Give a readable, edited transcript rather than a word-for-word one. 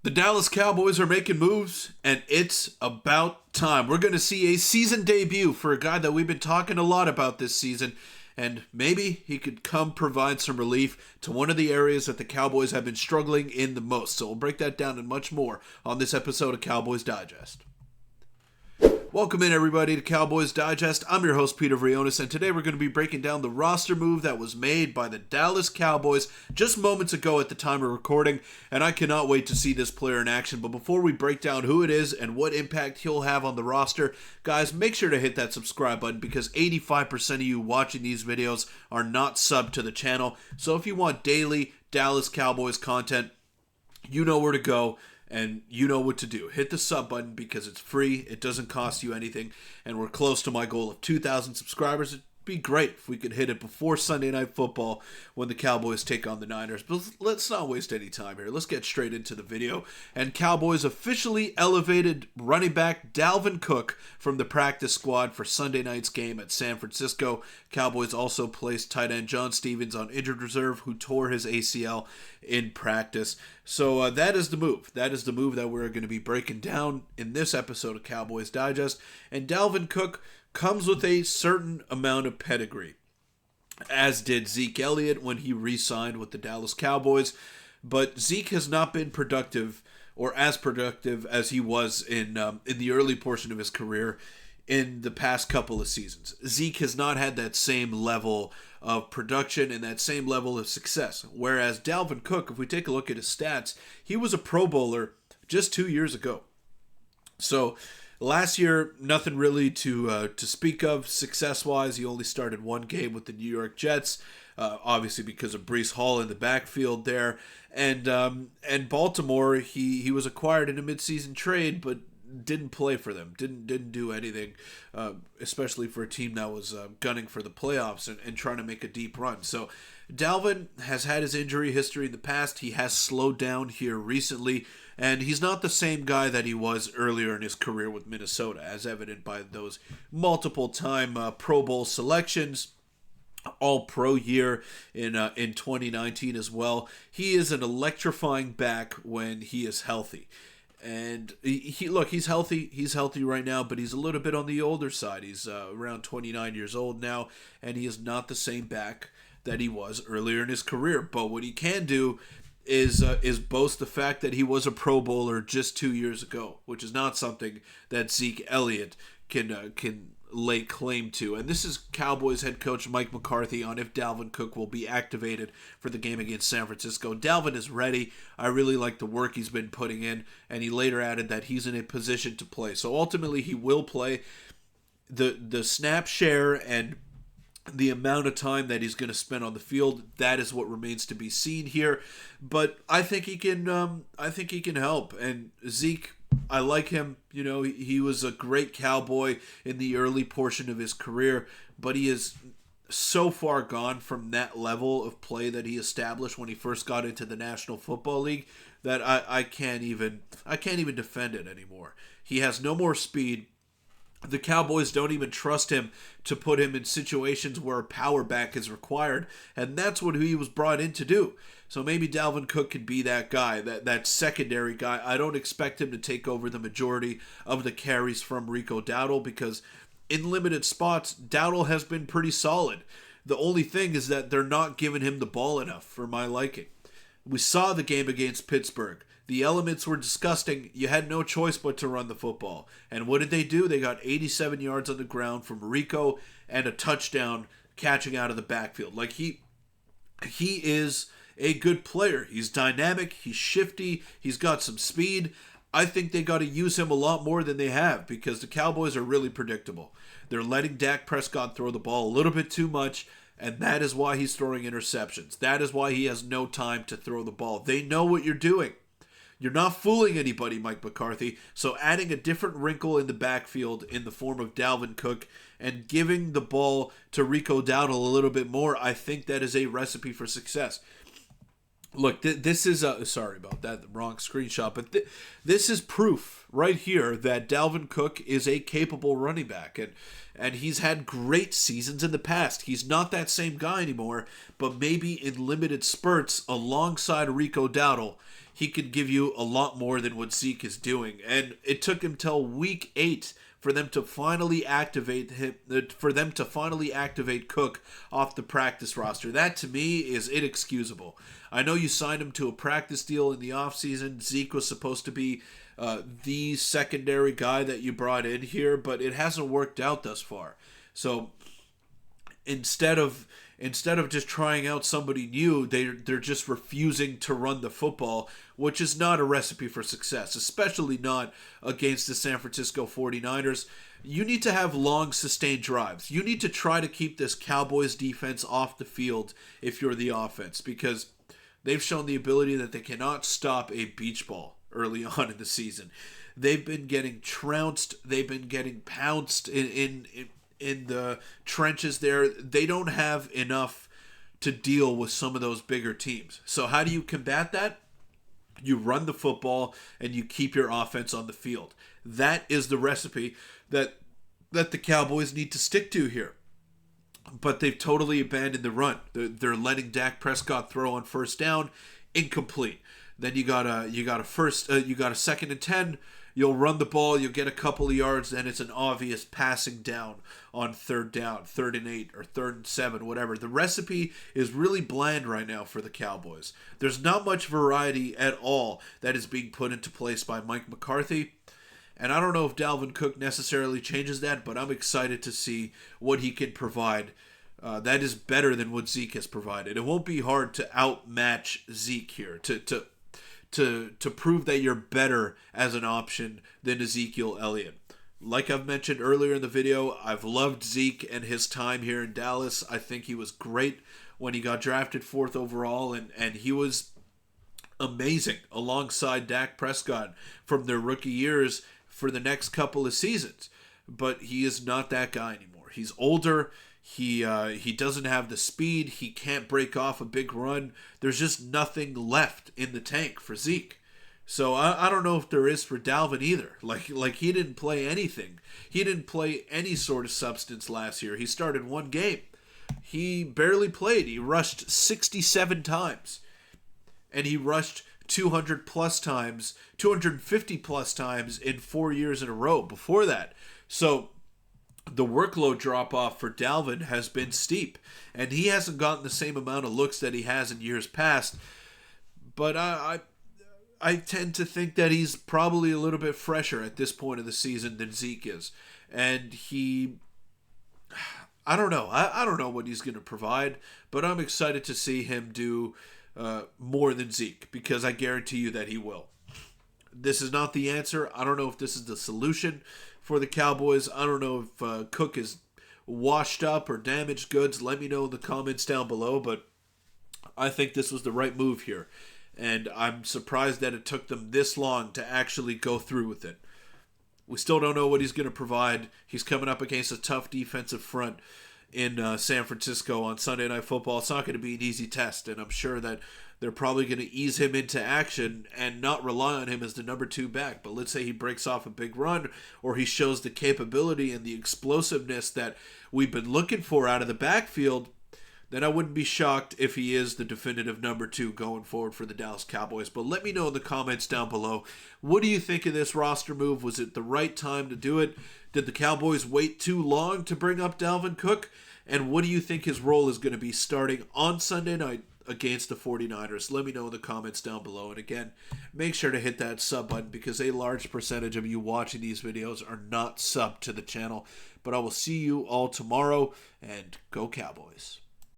The Dallas Cowboys are making moves, and it's about time. We're going to see a season debut for a guy that we've been talking a lot about this season, and maybe he could come provide some relief to one of the areas that the Cowboys have been struggling in the most. So we'll break that down and much more on this episode of Cowboys Digest. Welcome in, everybody, to Cowboys Digest. I'm your host, Peter Vryonis, and today we're going to be breaking down the roster move that was made by the Dallas Cowboys just moments ago at the time of recording, and I cannot wait to see this player in action. But before we break down who it is and what impact he'll have on the roster, guys, make sure to hit that subscribe button because 85% of you watching these videos are not subbed to the channel. So if you want daily Dallas Cowboys content, you know where to go. And you know what to do. Hit the sub button because it's free. It doesn't cost you anything. And we're close to my goal of 2,000 subscribers. It'd be great if we could hit it before Sunday Night Football when the Cowboys take on the Niners. But let's not waste any time here. Let's get straight into the video. And Cowboys officially elevated running back Dalvin Cook from the practice squad for Sunday night's game at San Francisco. Cowboys also placed tight end John Stevens on injured reserve, who tore his ACL in practice. So that is the move. That is the move that we're going to be breaking down in this episode of Cowboys Digest. And Dalvin Cook comes with a certain amount of pedigree, as did Zeke Elliott when he re-signed with the Dallas Cowboys. But Zeke has not been productive, or as productive as he was in the early portion of his career in the past couple of seasons. Zeke has not had that same level of production and that same level of success. Whereas Dalvin Cook, if we take a look at his stats, he was a Pro Bowler just 2 years ago. So last year, nothing really to speak of success-wise. He only started one game with the New York Jets, obviously because of Breece Hall in the backfield there. And Baltimore, he was acquired in a midseason trade, but didn't play for them, didn't do anything, especially for a team that was gunning for the playoffs and trying to make a deep run. So Dalvin has had his injury history in the past. He has slowed down here recently, and he's not the same guy that he was earlier in his career with Minnesota, as evident by those multiple-time Pro Bowl selections. All-Pro year in 2019 as well. He is an electrifying back when he is healthy. And he's healthy. He's healthy right now, but he's a little bit on the older side. He's around 29 years old now, and he is not the same back that he was earlier in his career. But what he can do is boast the fact that he was a Pro Bowler just 2 years ago, which is not something that Zeke Elliott can lay claim to. And this is Cowboys head coach Mike McCarthy on if Dalvin Cook will be activated for the game against San Francisco. Dalvin is ready. I really like the work he's been putting in, and he later added that he's in a position to play. So ultimately he will play. The snap share and the amount of time that he's going to spend on the field, that is what remains to be seen here. But I think he can help. And Zeke, I like him. You know, he was a great Cowboy in the early portion of his career, but he is so far gone from that level of play that he established when he first got into the National Football League that I can't even defend it anymore. He has no more speed. The Cowboys don't even trust him to put him in situations where a power back is required, and that's what he was brought in to do. So maybe Dalvin Cook could be that guy, that secondary guy. I don't expect him to take over the majority of the carries from Rico Dowdle because in limited spots, Dowdle has been pretty solid. The only thing is that they're not giving him the ball enough for my liking. We saw the game against Pittsburgh. The elements were disgusting. You had no choice but to run the football. And what did they do? They got 87 yards on the ground from Rico and a touchdown catching out of the backfield. Like he is a good player. He's dynamic. He's shifty. He's got some speed. I think they got to use him a lot more than they have because the Cowboys are really predictable. They're letting Dak Prescott throw the ball a little bit too much, and that is why he's throwing interceptions. That is why he has no time to throw the ball. They know what you're doing. You're not fooling anybody, Mike McCarthy. So adding a different wrinkle in the backfield in the form of Dalvin Cook and giving the ball to Rico Dowdle a little bit more, I think that is a recipe for success. Look, this is sorry about that, the wrong screenshot, but this is proof right here that Dalvin Cook is a capable running back, and he's had great seasons in the past. He's not that same guy anymore, but maybe in limited spurts alongside Rico Dowdle, he could give you a lot more than what Zeke is doing. And it took him till week 8 for them to finally activate Cook off the practice roster. That to me is inexcusable. I know you signed him to a practice deal in the offseason. Zeke was supposed to be the secondary guy that you brought in here, but it hasn't worked out thus far. So instead of just trying out somebody new, they're just refusing to run the football, which is not a recipe for success, especially not against the San Francisco 49ers. You need to have long, sustained drives. You need to try to keep this Cowboys defense off the field if you're the offense, because they've shown the ability that they cannot stop a beach ball early on in the season. They've been getting trounced. They've been getting pounced in the trenches there. They don't have enough to deal with some of those bigger teams. So how do you combat that? You run the football and you keep your offense on the field. That is the recipe that the Cowboys need to stick to here. But they've totally abandoned the run. They're letting Dak Prescott throw on first down, incomplete. Then you got a second and 10. You'll run the ball, you'll get a couple of yards, then it's an obvious passing down on third down, 3rd and 8, or 3rd and 7, whatever. The recipe is really bland right now for the Cowboys. There's not much variety at all that is being put into place by Mike McCarthy. And I don't know if Dalvin Cook necessarily changes that, but I'm excited to see what he can provide. That is better than what Zeke has provided. It won't be hard to outmatch Zeke here, to prove that you're better as an option than Ezekiel Elliott. Like I've mentioned earlier in the video, I've loved Zeke and his time here in Dallas. I think he was great when he got drafted 4th overall, and he was amazing alongside Dak Prescott from their rookie years for the next couple of seasons. But he is not that guy anymore. He's older. He doesn't have the speed. He can't break off a big run. There's just nothing left in the tank for Zeke. So I don't know if there is for Dalvin either. Like he didn't play anything. He didn't play any sort of substance last year. He started 1 game. He barely played. He rushed 67 times. And he rushed 200 plus times, 250 plus times in 4 years in a row before that. So the workload drop-off for Dalvin has been steep, and he hasn't gotten the same amount of looks that he has in years past. But I tend to think that he's probably a little bit fresher at this point of the season than Zeke is. And I don't know. I don't know what he's going to provide, but I'm excited to see him do more than Zeke, because I guarantee you that he will. This is not the answer. I don't know if this is the solution for the Cowboys. I don't know if Cook is washed up or damaged goods. Let me know in the comments down below, but I think this was the right move here. And I'm surprised that it took them this long to actually go through with it. We still don't know what he's going to provide. He's coming up against a tough defensive front in San Francisco on Sunday Night Football. It's not going to be an easy test, and I'm sure that they're probably going to ease him into action and not rely on him as the number 2 back. But let's say he breaks off a big run, or he shows the capability and the explosiveness that we've been looking for out of the backfield, then I wouldn't be shocked if he is the definitive number 2 going forward for the Dallas Cowboys. But let me know in the comments down below. What do you think of this roster move? Was it the right time to do it? Did the Cowboys wait too long to bring up Dalvin Cook? And what do you think his role is going to be starting on Sunday night against the 49ers? Let me know in the comments down below. And again, make sure to hit that sub button, because a large percentage of you watching these videos are not subbed to the channel. But I will see you all tomorrow, and go Cowboys.